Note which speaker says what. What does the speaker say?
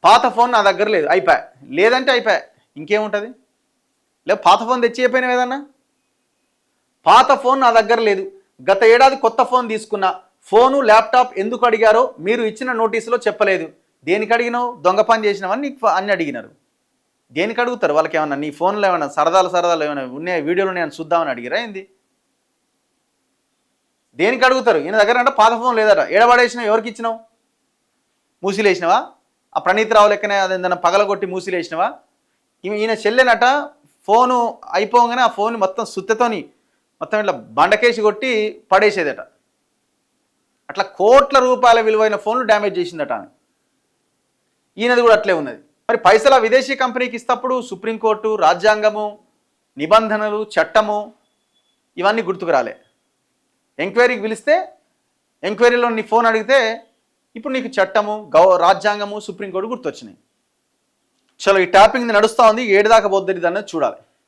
Speaker 1: పాత ఫోన్ నా దగ్గర లేదు, అయిపోయా. లేదంటే అయిపోయా, ఇంకేముంటుంది? లేదు పాత ఫోన్ తెచ్చి అయిపోయినావు ఏదన్నా. పాత ఫోన్ నా దగ్గర లేదు, గత ఏడాది కొత్త ఫోన్ తీసుకున్నా, ఫోను ల్యాప్టాప్ ఎందుకు అడిగారో మీరు ఇచ్చిన నోటీసులో చెప్పలేదు. దేనికి అడిగినావు? దొంగ పని చేసినావని నీకు అన్ని అడిగినారు. దేనికి అడుగుతారు? వాళ్ళకి ఏమన్నా నీ ఫోన్లో ఏమైనా సరదాలు ఏమైనా ఉన్నాయి, వీడియోలు నేను చూద్దామని అడిగిరా ఏంది? దేనికి అడుగుతారు? ఈయన దగ్గర అంటే పాత ఫోన్ లేదట, ఏడబడేసినావు, ఎవరికి ఇచ్చినావు? మూసిలేసినవా? ఆ ప్రణీత్ రావు లెక్కనే అదేందన్నా పగలగొట్టి మూసిలేసినవా? ఈయన చెల్లెనట ఫోను అయిపోగానే ఆ ఫోన్ మొత్తం సుత్తతోని మొత్తం ఇట్లా బండకేసి కొట్టి పడేసేదట. అట్లా కోట్ల రూపాయల విలువైన ఫోన్లు డ్యామేజ్ చేసిందట. ఈయనది కూడా అట్లే ఉన్నది. మరి పైసలు విదేశీ కంపెనీకి ఇస్తప్పుడు సుప్రీంకోర్టు, రాజ్యాంగము, నిబంధనలు, చట్టము ఇవన్నీ గుర్తుకు రాలే. ఎంక్వైరీకి పిలిస్తే ఎంక్వైరీలో నీ ఫోన్ అడిగితే ఇప్పుడు నీకు చట్టము, రాజ్యాంగము, సుప్రీంకోర్టు గుర్తొచ్చినాయి. చలో ఈ ట్యాపింగ్ నడుస్తూ ఉంది, ఏడు దాకా పోద్ది అన్నది చూడాలి.